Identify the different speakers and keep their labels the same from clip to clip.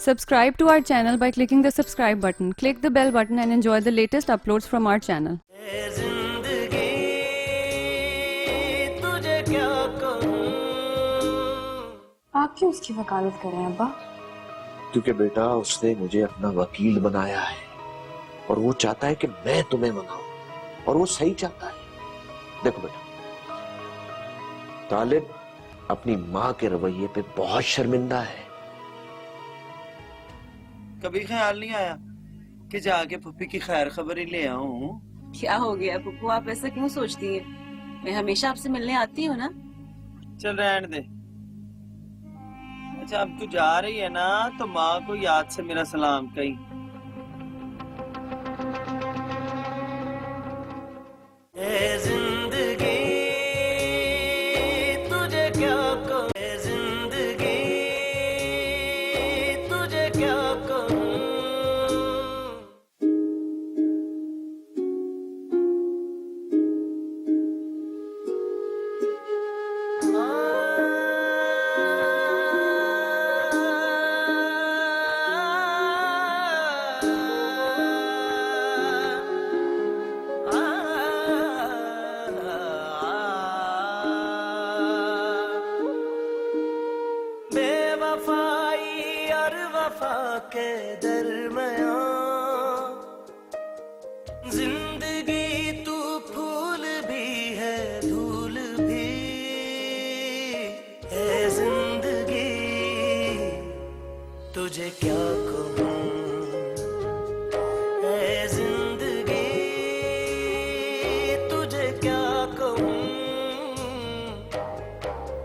Speaker 1: Subscribe to our channel by clicking the subscribe button. Click the bell button and enjoy the latest uploads from our channel.
Speaker 2: आप क्यों उसकी वकालत कर रहे हैं अब्बा?
Speaker 3: क्योंकि बेटा उसने मुझे अपना वकील बनाया है और वो चाहता है कि मैं तुम्हें मनाऊं और वो सही चाहता है। देखो बेटा, तालिब अपनी माँ के रवैये पे बहुत शर्मिंदा है।
Speaker 4: कभी ख्याल नहीं आया कि जाके पुप्पी की खैर खबर ही ले आऊं?
Speaker 5: क्या हो गया पुप्पू, आप ऐसा क्यों सोचती है? मैं हमेशा आपसे मिलने आती हूँ ना।
Speaker 4: चल रहने दे। अच्छा अब तू जा रही है ना तो माँ को याद से मेरा सलाम कही। ए जिंदगी तुझे क्या कहूं, ए जिंदगी तुझे क्या कहूं। बेवफाई और वफा के दरमियां जिंदगी तू फूल भी है धूल भी है। जिंदगी तुझे क्या कहूं, है जिंदगी तुझे क्या कहूं।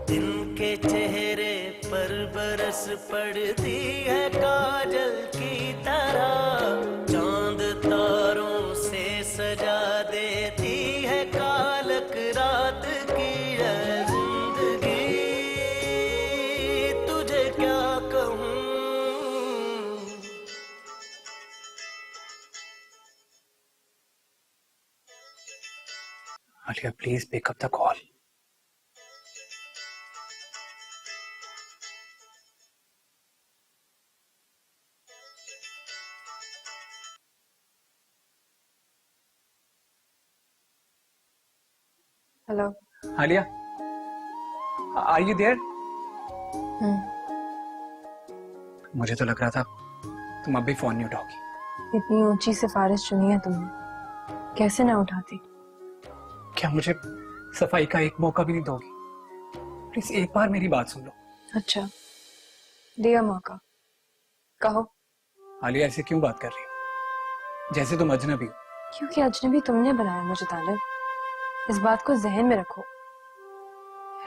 Speaker 4: दिन के चेहरे पर बरस पड़ती है काजल की तरह, चांद तारों से सजा देती है कालक रात की। है जिंदगी तुझे क्या कहूं।
Speaker 6: Alia please pick up the call.
Speaker 2: Hello.
Speaker 6: Alia, are you there? मुझे तो लग रहा था तुम अब भी फोन नहीं उठाओगी।
Speaker 2: इतनी ऊंची सिफारिश चुनी है तुमने, कैसे ना उठाती?
Speaker 6: क्या मुझे सफाई का एक मौका भी नहीं दोगी? प्लीज एक बार मेरी बात सुन लो।
Speaker 2: अच्छा, दिया मौका, कहो।
Speaker 6: आलिया ऐसे क्यों बात कर रही हो जैसे तुम अजनबी हो?
Speaker 2: क्योंकि अजनबी तुमने बनाया मुझे तालिब, इस बात को जहन में रखो।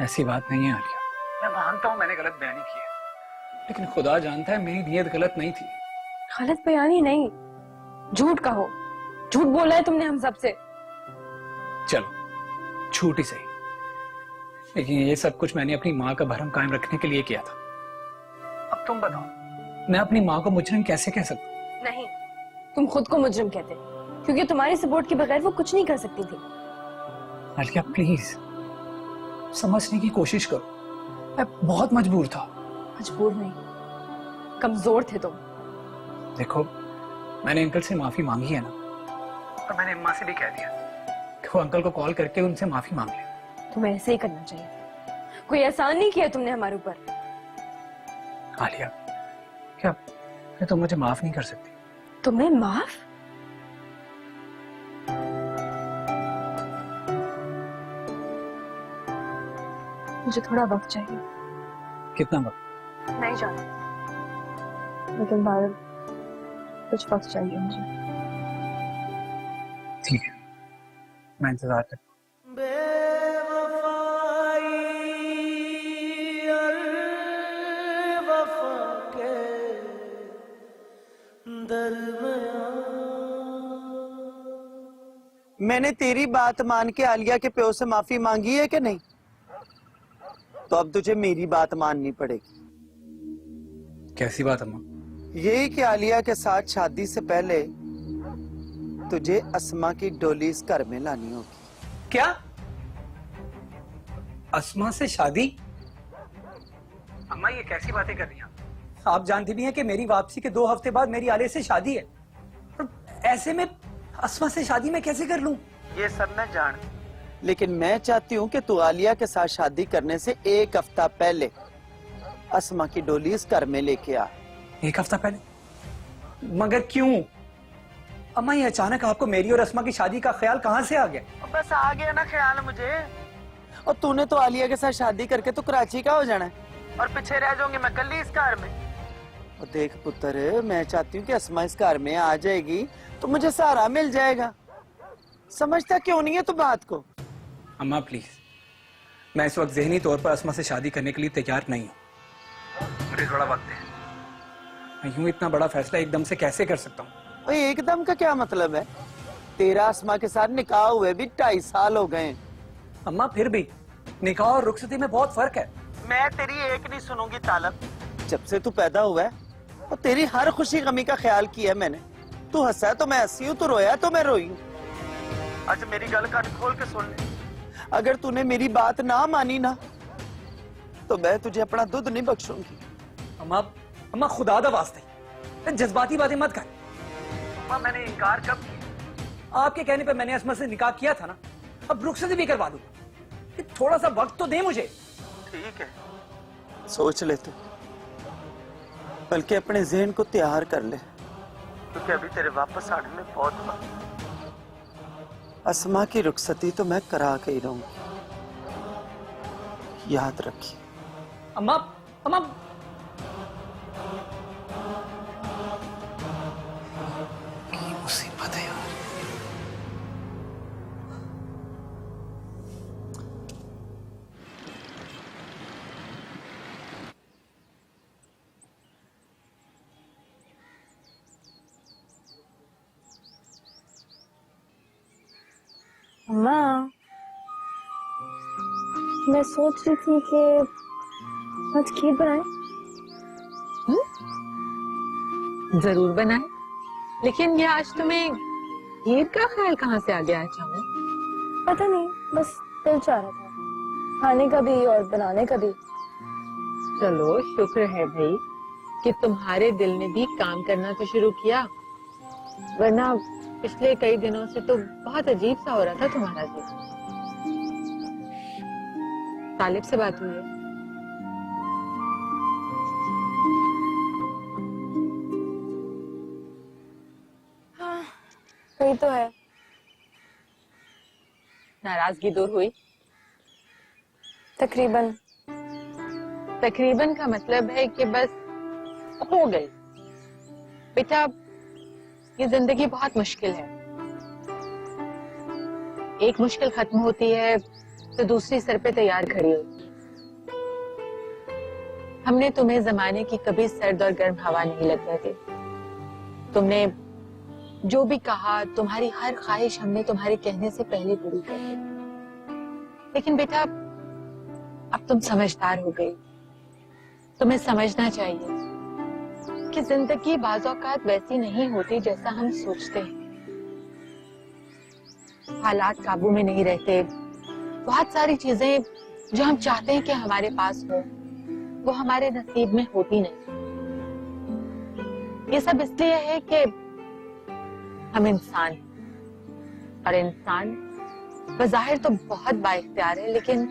Speaker 6: ऐसी बात नहीं है आलिया, मैं मानता हूँ मैंने गलत बयानी की है, लेकिन खुदा जानता है मेरी नीयत गलत नहीं थी।
Speaker 2: गलत बयानी नहीं, झूठ कहो। झूठ बोला है तुमने हम सबसे।
Speaker 6: चलो झूठ ही सही, लेकिन ये सब कुछ मैंने अपनी माँ का भरम कायम रखने के लिए किया था। अब तुम बताओ, मैं अपनी माँ को मुजरिम कैसे कह सकता हूँ?
Speaker 2: नहीं, तुम खुद को मुजरिम कहते, क्योंकि तुम्हारी सपोर्ट के बगैर वो कुछ नहीं कर सकती थी।
Speaker 6: आलिया प्लीज समझने की कोशिश करो, मैं बहुत मजबूर था।
Speaker 2: मजबूर नहीं, कमजोर थे तुम।
Speaker 6: देखो मैंने अंकल से माफी मांगी है ना, और मैंने अम्मा से भी कह दिया कि वो अंकल को कॉल करके उनसे माफी मांग ले।
Speaker 2: तुम्हें ऐसे ही करना चाहिए, कोई एहसान नहीं किया तुमने हमारे ऊपर।
Speaker 6: आलिया क्या तुम मुझे माफ नहीं कर सकती?
Speaker 2: तुम्हें माफ? मुझे थोड़ा वक्त चाहिए।
Speaker 6: कितना वक्त?
Speaker 2: नहीं जानती, लेकिन बादल कुछ वक्त चाहिए मुझे।
Speaker 6: ठीक है, मैं इंतजार करता हूँ।
Speaker 4: बेवफाई और वफा के दरमियां मैंने तेरी बात मान के आलिया के प्यो से माफी मांगी है कि नहीं? तो अब तुझे मेरी बात माननी पड़ेगी।
Speaker 6: कैसी बात अम्मा?
Speaker 4: यही कि आलिया के साथ शादी से पहले तुझे अस्मा की डोली इस घर में लानी होगी।
Speaker 6: क्या? अस्मा से शादी? अम्मा ये कैसी बातें कर रही हैं? आप जानती भी हैं कि मेरी वापसी के 2 हफ्ते बाद मेरी आलिया से शादी है, और ऐसे में अस्मा से शादी मैं कैसे कर लूं?
Speaker 4: ये सब मैं जान, लेकिन मैं चाहती हूँ कि तू आलिया के साथ शादी करने से 1 हफ्ता पहले अस्मा की डोली इस घर में लेके आ।
Speaker 6: 1 हफ्ता पहले? मगर क्यों अम्मा, ये अचानक आपको मेरी और अस्मा की शादी का ख्याल कहाँ से आ गया?
Speaker 4: बस आ गया ना ख्याल मुझे। और तूने तो आलिया के साथ शादी करके तो कराची का हो जाना है, और पीछे रह जाऊंगी मैं कल्ली इस घर में। और देख पुत्र, मैं चाहती हूँ कि अस्मा इस घर में आ जाएगी तो मुझे सहारा मिल जाएगा। समझता क्यों नहीं है तू बात को?
Speaker 6: अम्मा प्लीज, मैं इस वक्त ज़हनी तौर पर अस्मा से शादी करने के लिए तैयार नहीं हूँ। मुझे थोड़ा वक्त है। मैं यूं इतना बड़ा फैसला एकदम से कैसे कर सकता हूँ?
Speaker 4: भाई एकदम का क्या मतलब है? तेरा अस्मा के साथ निकाह हुए भी 2.5 साल हो गए।
Speaker 6: अम्मा फिर भी निकाह और रुखसती में बहुत फर्क है।
Speaker 4: मैं तेरी एक नहीं सुनूंगी तालब। जब से तू पैदा हुआ है और तेरी हर खुशी गमी का ख्याल किया है मैंने। तू हंसा है तो मैं हंसी हूँ, तू रोया है तो मैं रोई हूँ। आज मेरी गल कान खोल के सुन ले। अगर तूने मेरी बात ना मानी ना तो मैं तुझे अपना दूध नहीं बख्शूंगी।
Speaker 6: अम्मा खुदा दा वास्ते जज्बाती बातें मत कर। अम्मा मैंने इनकार कब किया? आपके कहने पर मैंने अस्मा से निकाह किया था ना, अब रुखसती भी करवा दूं। थोड़ा सा वक्त तो दे मुझे।
Speaker 4: ठीक है, सोच ले तू, बल्कि अपने ज़हन को तैयार कर ले, क्योंकि अभी तेरे वापस आने में बहुत वक्त। अस्मा की रुखसती तो मैं करा के ही रहूंगी, याद रखिए।
Speaker 6: अम्मा मुसीबत है यार।
Speaker 2: अम्मा, मैं सोच रही थी कि आज खीर बनाए।
Speaker 7: जरूर बनाए, लेकिन ये आज तुम्हें खीर का ख्याल कहाँ से आ गया अचानक?
Speaker 2: पता नहीं, बस दिल चाह रहा था खाने का भी और बनाने का भी।
Speaker 7: चलो शुक्र है भाई कि तुम्हारे दिल ने भी काम करना तो शुरू किया, वरना पिछले कई दिनों से तो बहुत अजीब सा हो रहा था तुम्हारा जी। तालिब से बात हुई है?
Speaker 2: वही तो है।
Speaker 7: नाराजगी दूर हुई?
Speaker 2: तकरीबन।
Speaker 7: तकरीबन का मतलब है कि बस हो गई। बेटा, ये जिंदगी बहुत मुश्किल है। एक मुश्किल खत्म होती है तो दूसरी सर पे तैयार खड़ी होती है। हमने तुम्हें जमाने की कभी सर्द और गर्म हवा नहीं लगने दी। तुमने जो भी कहा, तुम्हारी हर ख्वाहिश हमने तुम्हारे कहने से पहले पूरी कर दी। लेकिन बेटा, अब तुम समझदार हो गई। तुम्हें समझना चाहिए कि जिंदगी बाज़ औक़ात वैसी नहीं होती जैसा हम सोचते हैं। हालात काबू में नहीं रहते। बहुत सारी चीजें जो हम चाहते हैं कि हमारे पास हो, वो हमारे नसीब में होती नहीं। ये सब इसलिए है कि हम इंसान हैं, और इंसान बज़ाहिर तो बहुत बाइख्तियार है, लेकिन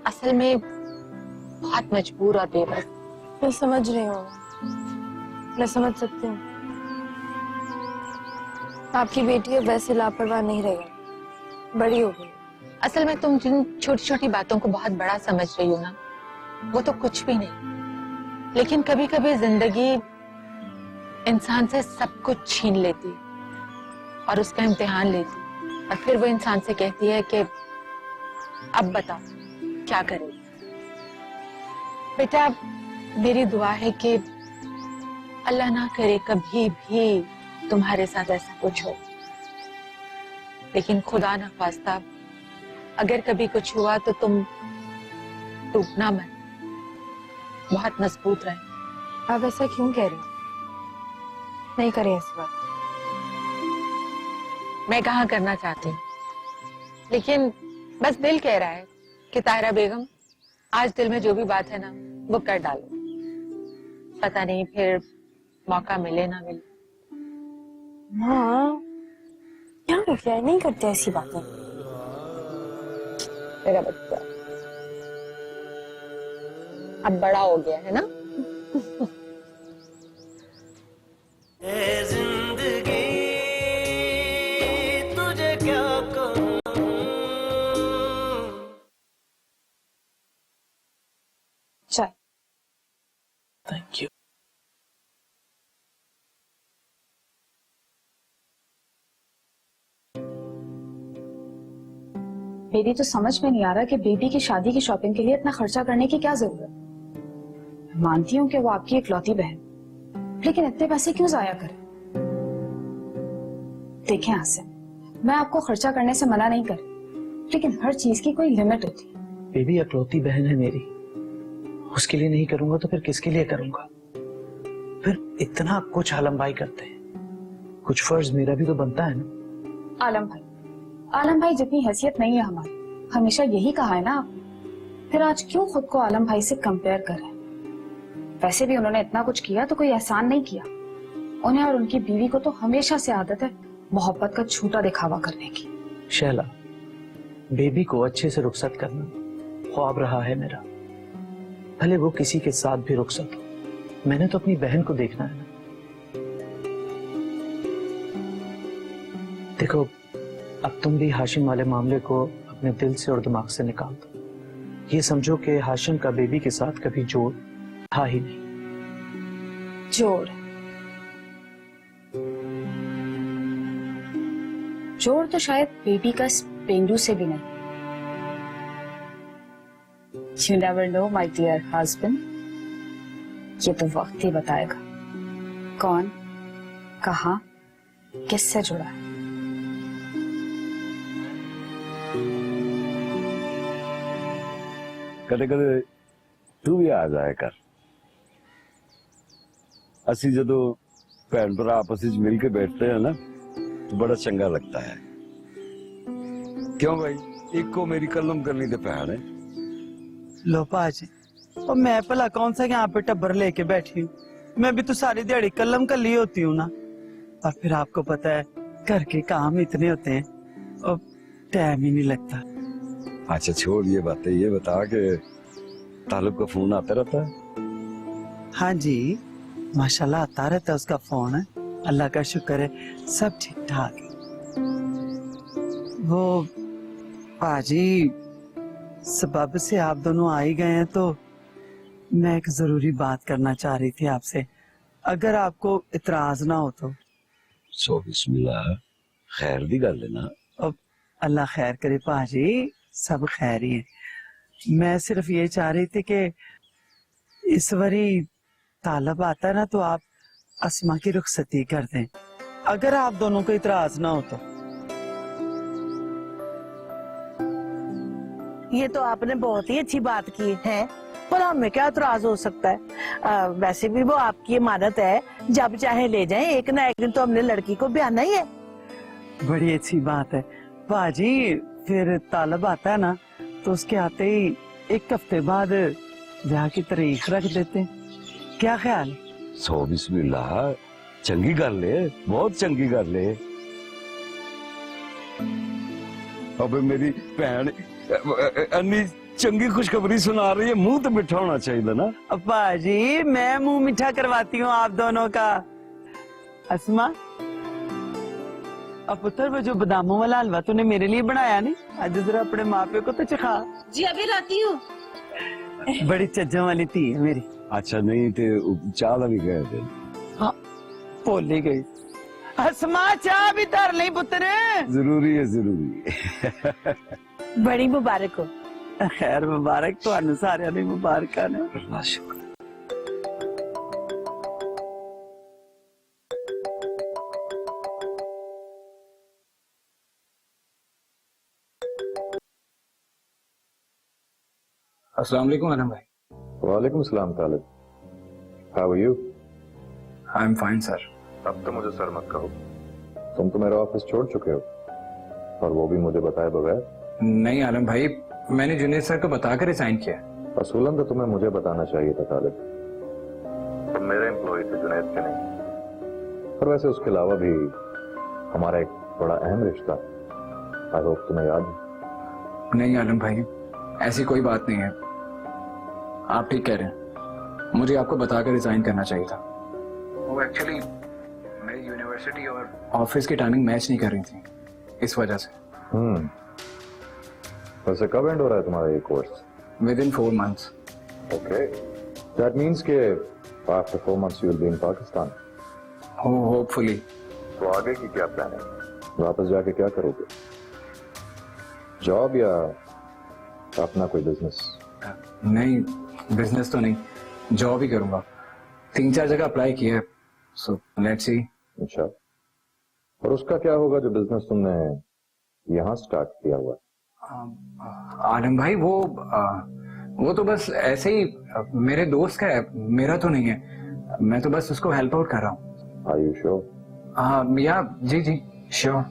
Speaker 7: असल में बहुत मजबूर और बेबस।
Speaker 2: मैं समझ रही हूँ, मैं समझ सकती हूँ। आपकी बेटी अब वैसे लापरवाह नहीं रहेगी, बड़ी हो गई।
Speaker 7: असल में तुम जिन छोटी छोटी बातों को बहुत बड़ा समझ रही हो ना, वो तो कुछ भी नहीं। लेकिन कभी कभी जिंदगी इंसान से सब कुछ छीन लेती है और उसका इम्तिहान लेती, और फिर वो इंसान से कहती है कि अब बताओ क्या करें। बेटा, मेरी दुआ है कि अल्लाह ना करे कभी भी तुम्हारे साथ ऐसा कुछ हो, लेकिन खुदा ना खास्ता अगर कभी कुछ हुआ तो तुम टूटना मत, बहुत मजबूत रहे।
Speaker 2: आप ऐसा क्यों कह रहे हो? नहीं करें इस बात।
Speaker 7: मैं कहाँ करना चाहती हूँ, लेकिन बस दिल कह रहा है कि ताहिरा बेगम, आज दिल में जो भी बात है ना, वो कर डालो। पता नहीं फिर मौका मिले ना मिले।
Speaker 2: हाँ, क्या हो गया? नहीं करते ऐसी बातें।
Speaker 7: मेरा बच्चा अब बड़ा हो गया है ना।
Speaker 4: जिंदगी तुझे क्या कहूं।
Speaker 2: चाय।
Speaker 3: Thank you.
Speaker 2: मेरी तो समझ में नहीं आ रहा कि बेबी की शादी की शॉपिंग के लिए इतना खर्चा करने की क्या जरूरत। मानती हूँ कि वो आपकी इकलौती बहन, लेकिन इतने पैसे क्यों जाया करें? देखें आसिम, मैं आपको खर्चा करने से मना नहीं कर, लेकिन हर चीज की कोई लिमिट होती है।
Speaker 8: बेबी अकलौती बहन है मेरी, उसके लिए नहीं करूंगा तो फिर किसके लिए करूंगा? फिर इतना कुछ आलम भाई करते हैं, कुछ फर्ज मेरा भी तो बनता है ना।
Speaker 2: आलम भाई जितनी हैसियत नहीं है हमारी, हमेशा यही कहा है ना आपने, फिर आज क्यों खुद को आलम भाई से कंपेयर कर रहे हैं? वैसे भी उन्होंने इतना कुछ किया तो कोई एहसान नहीं किया। उन्हें और उनकी बीवी को तो हमेशा से आदत है मोहब्बत का झूठा दिखावा करने की।
Speaker 8: शैला, बेबी को अच्छे से रुखसत करना ख्वाब रहा है मेरा, भले वो किसी के साथ भी रुखसत हो, मैंने तो अपनी बहन को देखना है ना। देखो, अब तुम भी हाशिम वाले मामले को अपने दिल से और दिमाग से निकाल दो। ये समझो कि हाशिम का बेबी के साथ कभी जोड़ था ही नहीं।
Speaker 2: जोड़ तो शायद बेबी का पेंडू से भी नहीं। You never know, my dear husband. ये तो वक्त ही बताएगा कौन, कहां, किससे जुड़ा है।
Speaker 9: कदे कदे तू भी आ जाया कर। ਅਸੀਂ ਜਦੋਂ ਭੈਣ ਭਰਾ ਆਪਸ ਵਿੱਚ ਮਿਲ ਕੇ ਬੈਠਦੇ हैं ना तो बड़ा चंगा लगता है। क्यों भाई, इको मेरी कलम करनी ते भैन है।
Speaker 4: लो पाजी, और मैं भला कौन सा यहाँ पे टब्बर लेके बैठी हूँ? मैं भी तो सारी दिहाड़ी कलम कली होती हूँ ना। और फिर आपको पता है घर के काम इतने होते हैं और टाइम ही नहीं लगता।
Speaker 9: अच्छा छोड़ ये बातें, ये बता के तालुब का फोन आता रहता है?
Speaker 4: हाँ जी, माशाल्लाह आता रहता है उसका फोन है। अल्लाह का शुक्र है, सब ठीक ठाक है। वो पाजी, सबब से आप दोनों आ ही गए हैं तो मैं एक जरूरी बात करना चाह रही थी आपसे, अगर आपको इतराज ना हो तो।
Speaker 9: सो बिस्मिल्लाह, खैर दी गल है ना?
Speaker 4: अब अल्लाह खैर करे पाजी, सब खैर ही है। मैं सिर्फ ये चाह रही थी कि इस बारी तालब आता है ना तो आप अस्मा की रुखसती कर दें, अगर आप दोनों को इतराज ना हो तो।
Speaker 10: ये तो आपने बहुत ही अच्छी बात की है, पर हमें क्या इतराज हो सकता है? वैसे भी वो आपकी इमारत है, जब चाहे ले जाएं, एक ना एक दिन तो हमने लड़की को ब्याना ही है।
Speaker 4: बड़ी अच्छी बात है बाजी, फिर तालब आता है ना तो उसके आते ही एक हफ्ते बाद ब्याह की तारीख रख देते हैं, क्या ख्याल है?
Speaker 9: सो बिस्मिल्लाह, चंगी गल है, बहुत चंगी गल है। अब मेरी भैन अन्नी चंगी खुशखबरी सुना रही है, मुंह तो मिठा होना चाहिए ना।
Speaker 4: अब्बा जी, मैं मुंह मीठा करवाती हूँ आप दोनों का। अस्मा, अब पुत्र वो जो बादामों वाला हलवा तूने मेरे लिए बनाया नहीं, आज जरा अपने माँ पे को तो चखा।
Speaker 5: जी अभी लाती हूँ।
Speaker 4: बड़ी चज्जों वाली थी है मेरी।
Speaker 9: अच्छा नहीं ते चाह दा भी गए थे।
Speaker 4: हाँ, भूल ही गई। अस्मा, चाह भी धर ली पुत्र।
Speaker 9: जरूरी है, जरूरी है।
Speaker 10: बड़ी मुबारक हो।
Speaker 4: खैर मुबारक तो सारे ने मुबारक ने।
Speaker 9: अल्लाह शुक्र।
Speaker 6: अस्सलाम वालेकुम आलम भाई।
Speaker 11: वालेकुम सलाम Talib, how are you?
Speaker 6: I am fine sir.
Speaker 11: अब तो मुझे सर मत कहो, तुम तो मेरा ऑफिस छोड़ चुके हो, और वो भी मुझे बताए बगैर।
Speaker 6: नहीं आलम भाई, मैंने जुनेद सर को बताकर रिजाइन किया।
Speaker 11: असूलन तो तुम्हें मुझे बताना चाहिए था तालिब, तुम मेरे जुनैद से नहीं, पर वैसे उसके अलावा भी हमारा एक बड़ा अहम रिश्ता, आई होप तुम्हें याद है।
Speaker 6: नहीं आलम भाई, ऐसी कोई बात नहीं है। आप ठीक कह रहे हैं, मुझे आपको बताकर रिजाइन करना चाहिए था। वो एक्चुअली मेरी यूनिवर्सिटी और ऑफिस की टाइमिंग मैच नहीं कर रही थी, इस वजह से।
Speaker 11: वैसे कब एंड हो रहा है तुम्हारा ये course?
Speaker 6: Within 4 months.
Speaker 11: Okay. That means के after 4 months you will be in Pakistan.
Speaker 6: Hopefully.
Speaker 11: तो आगे की क्या प्लान है? वापस जाके क्या करोगे? जॉब या अपना कोई बिजनेस?
Speaker 6: नहीं, बिजनेस तो नहीं, जॉब ही करूंगा। 3-4 जगह अप्लाई किया है, सो लेट्स सी।
Speaker 11: अच्छा, और उसका क्या होगा जो बिजनेस तुमने यहाँ स्टार्ट किया हुआ?
Speaker 6: आलम भाई, वो तो बस ऐसे ही मेरे दोस्त का है, मेरा तो नहीं है। मैं तो बस उसको हेल्प आउट कर रहा हूँ।
Speaker 11: Are you sure?
Speaker 6: हाँ या जी sure.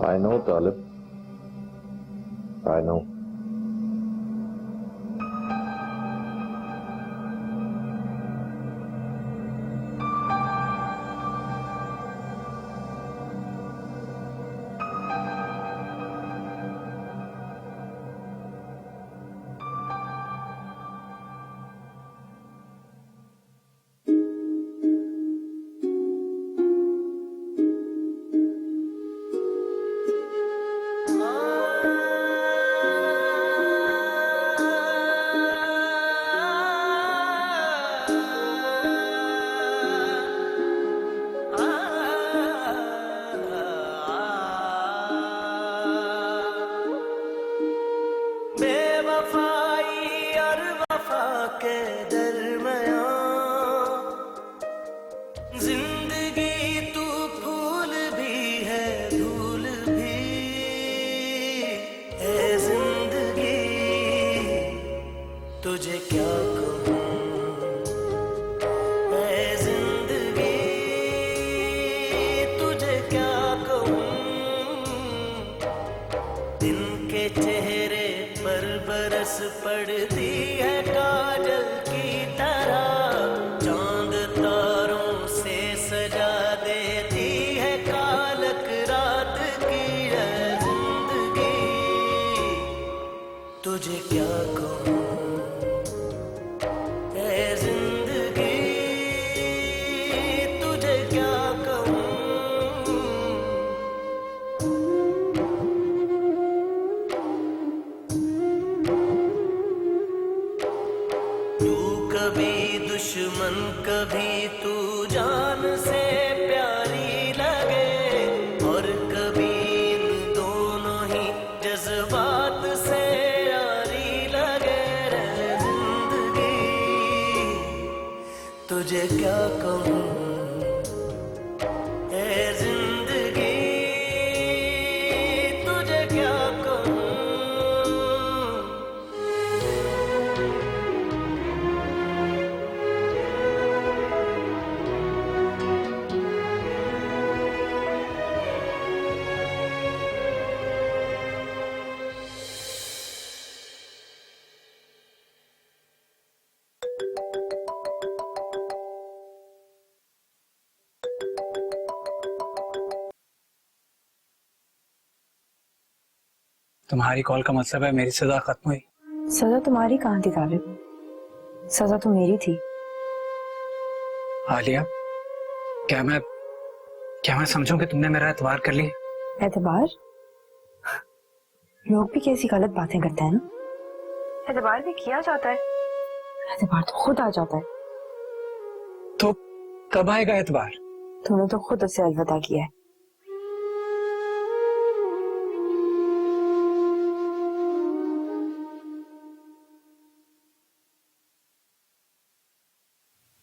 Speaker 11: I know Talib, I know.
Speaker 6: तुम्हारी कॉल का मतलब है मेरी सजा खत्म हुई?
Speaker 2: सजा तुम्हारी कहाँ थी तालिब, सजा तो मेरी थी।
Speaker 6: आलिया, क्या मैं समझूं कि तुमने मेरा एतबार कर लिया?
Speaker 2: एतबार? लोग भी कैसी गलत बातें करते हैं ना। एतबार भी किया जाता है, एतबार तो खुद आ जाता है।
Speaker 6: तो कब आएगा एतबार?
Speaker 2: तुमने तो खुद उसे अलविदा किया है।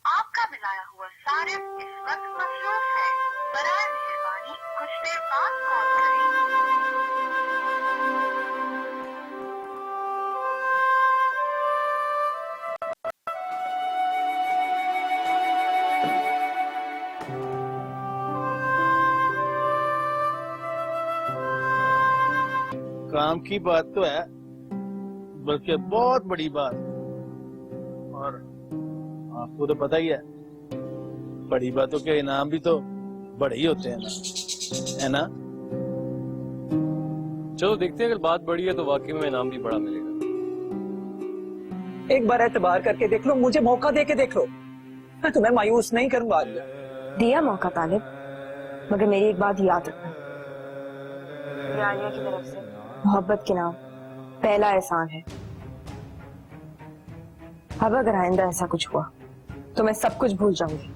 Speaker 12: आपका मिलाया हुआ सारिफ इस वक्त मसरूफ है, बराए मेहरबानी कुछ देर बाद कॉल करें।
Speaker 13: काम की बात तो है, बल्कि बहुत बड़ी बात, और वो तो पता ही है, बड़ी बातों के इनाम भी तो बड़े ही होते हैं ना, है ना?
Speaker 14: चलो देखते हैं, अगर बात बड़ी है तो वाकई में इनाम भी बड़ा मिलेगा।
Speaker 6: एक बार एतबार करके देख लो, मुझे मौका दे के देख लो, मैं तुम्हें मायूस नहीं करूंगा आज।
Speaker 2: दिया मौका तालिब, मगर मेरी एक बात याद रखना, ये आलिया की तरफ से मोहब्बत के नाम पहला एहसान है। अब अगर आइंदा ऐसा कुछ हुआ तो मैं सब कुछ भूल जाऊंगी।